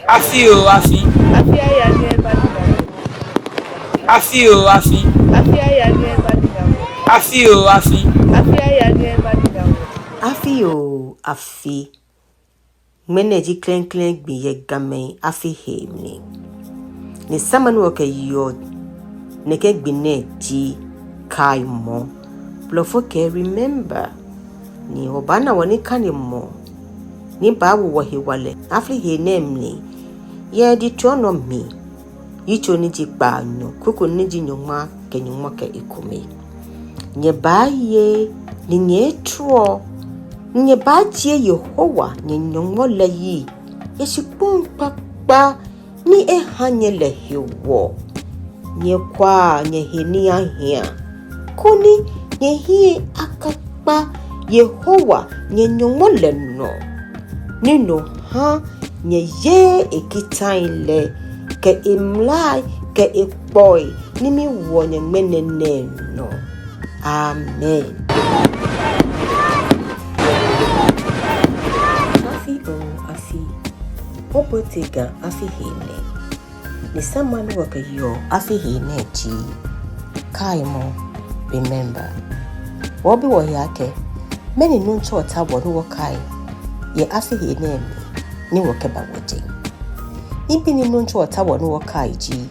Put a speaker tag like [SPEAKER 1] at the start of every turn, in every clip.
[SPEAKER 1] Afi o, afi.
[SPEAKER 2] Afi aya ni eba dinamo.
[SPEAKER 1] Afi o, afi.
[SPEAKER 2] Afi aya ni eba dinamo.
[SPEAKER 1] Afi o, afi.
[SPEAKER 2] Afi aya ni eba dinamo.
[SPEAKER 3] Afi o, afi. Meneji klen gbiye game afi hemni. Ni samanu oke yo neke gbine ji kai mo. Blofo ke remember. Ni obana wani kani mo. Ni babu wahi wale. Afi he nemni. Ye di chono mi. Yicho niji banyo. Kuku niji nyuma ke ikume. Nye baye. Ni nye truo. Nye bajie Yehowa nye nyongo le yi. Yeshipun pakpa ni hanye le hewo. Nye kwa nye heni ahia. Kuni nye hie akakpa Yehowa nye nyongo le no. Nino ha nye ye ekitain le. Ke imlai ke ikboy. Nimi wonye menene no. Amen. Afi Obotega afi hine. Ni samanu waka yo afi hine ji. Kaimo remember. Wobi wo yake. Many nuncho otabo ni wakai. Ye afi hine mi. Ni wakeba wote. Ibi ni nuncho otabo ni wakai ji.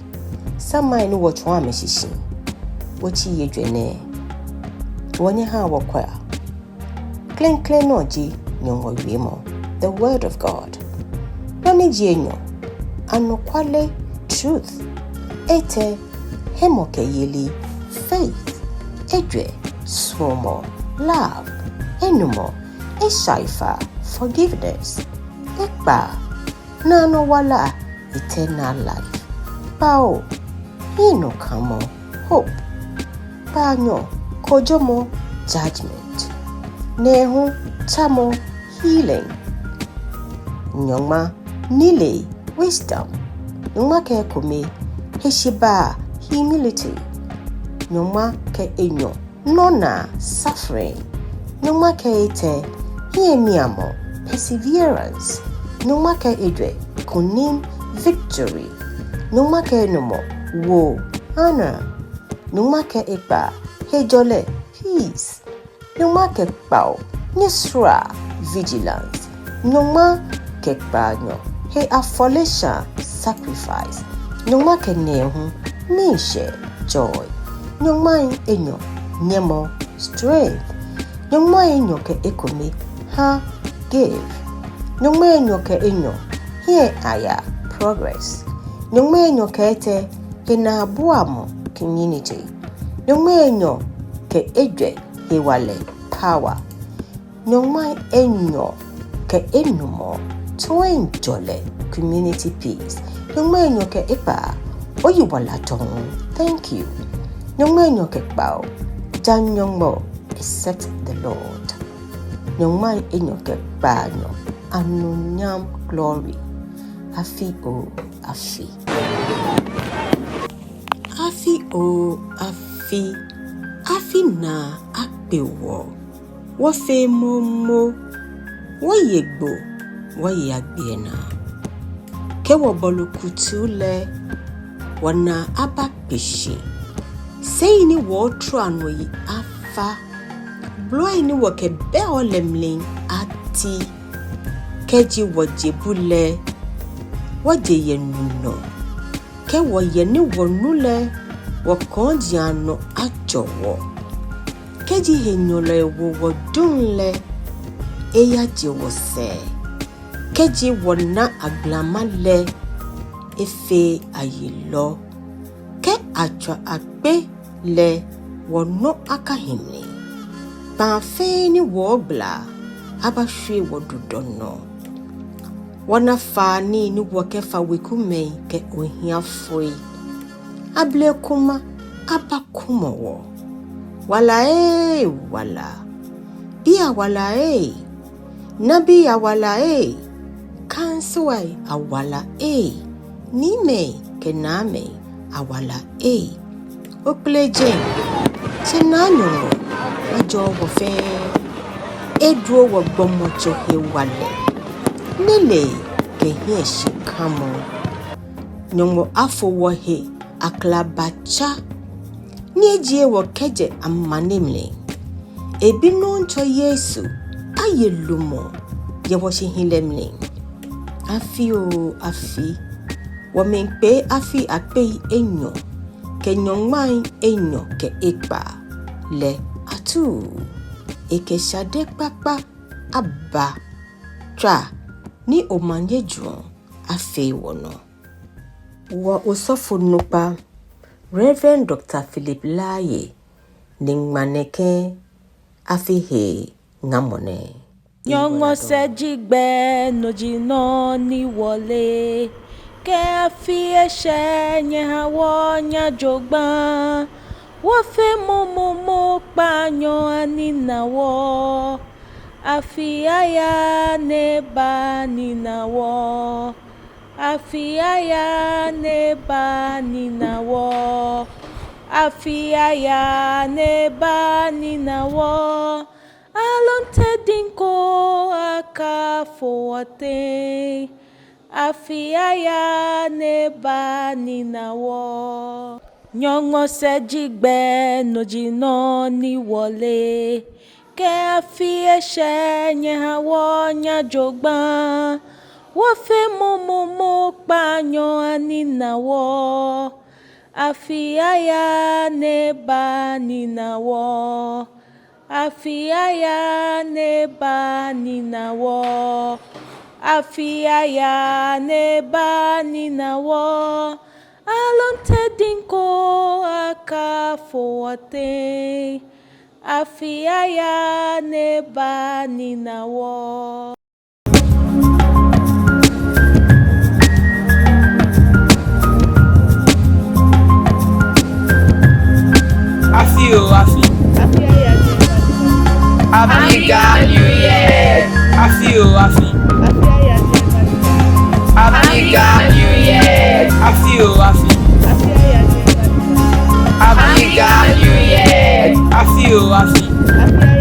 [SPEAKER 3] Samai ni wachwa meshishi. Wachi ye jwene. Wanye ha wakwaya. Klen no ji nyongo yuimo. The word of God. Nani jienyo. Anokwale truth. Ete hemoke yeli faith. Edwe swomo love. Enumo eshaifa forgiveness. Ekba nano wala eternal life. Bao hino kamo hope. Banyo kojomo judgment. Nehu tamo healing. Nyongma nile wisdom. Nyongma ke kume heshiba humility. Nyongma ke enyo nona suffering. Nyongma ke ete hiemiamo perseverance. Nyongma ke edwe kunim victory. Nyongma ke enumo wo honor. Nyongma ke ekba hejole peace. Nyongma ke pao nisra vigilance. Nyongma ke banyo he affolation sacrifice. Nyongma ke nehu mishe joy. Nyongma enyo nyemo strength. Nyongma enyo ke ekome ha give. Nyongma enyo ke enyo he aya progress. Nyongma enyo ke ete he na abuamo community. Nyongma enyo ke edwe he wale power. Nyongma enyo ke enumo to enjoy community peace. Nyongma enyo ke ipa oyiwala tong. Thank you. Nyongma enyo ke bao jan nyongmo except the Lord. Nyongma enyo ke banyo anunyam glory. Afi o afi. Afi o afi. Afi na akbewo. Wofe momo. Woyegbo. Woyagbiena. Kewo bolu kutule. Wana abakbishi. Say ni wo truano yi afa. Blow ni woke beo lemling ati. Keji wajebule. Waje yenuno. Kewo yeni wonule. Wakonji ano ajowo. Keji henyole wo dunle. Eya jiwose. Keji wona aglamale. Efe ayilo. Ke achwa akpe le wono akahimni. Panfe ni wobla. Abashwe wodudono. Wana fani ni wakefa wikume ke ohia fui. Able kuma abakuma wo. Wala wala. Bia wala Nabi awala Kansuai awala Nime kename awala Okleje Chenano Ajo wofe Edro wa bomocho he wale Nile ke hieshi kamo. Nyongo afo wohe aklabacha. Nieje wo keje amanemle. Ebi no ncho Yesu aye lumo ye wo hilemle. Afi o afi. Wo menpe afi akpei enyo. Ke nyongmai enyo ke ekpa le atu. Eke shade papa abba tra ni omanye juon afi wono. Wa osofo nupa Reverend Dr. Philip Laye Ningmaneke Afihe Ngamone.
[SPEAKER 4] Nyongo sejigbe nojino ni wole ke afi eshe nye hawo nya jogba wo fe mo panyo aninawo afi aya ne ba ninawo afi aya ne ba ninawo afi aya ne ba ninawo alonte dinko akafote afi aya ne ba ninawo nyongo sejigbe nojino ni wole ke afi eshe nye hawo nya jogba wo fe mo panyo aninawo afi aya ne ba ninawo afi aya ne ba ninawo afi aya ne ba ninawo alonte dinko akafote afi aya ne ba ninawo.
[SPEAKER 1] Afi o afi.
[SPEAKER 2] Afi aya ni
[SPEAKER 1] Happy New Year. Afi o afi.
[SPEAKER 2] Afi aya ni
[SPEAKER 1] Happy New Year. Afi o afi.
[SPEAKER 2] Afi aya ni
[SPEAKER 1] Happy New Year. Afi o afi.
[SPEAKER 2] Afi aya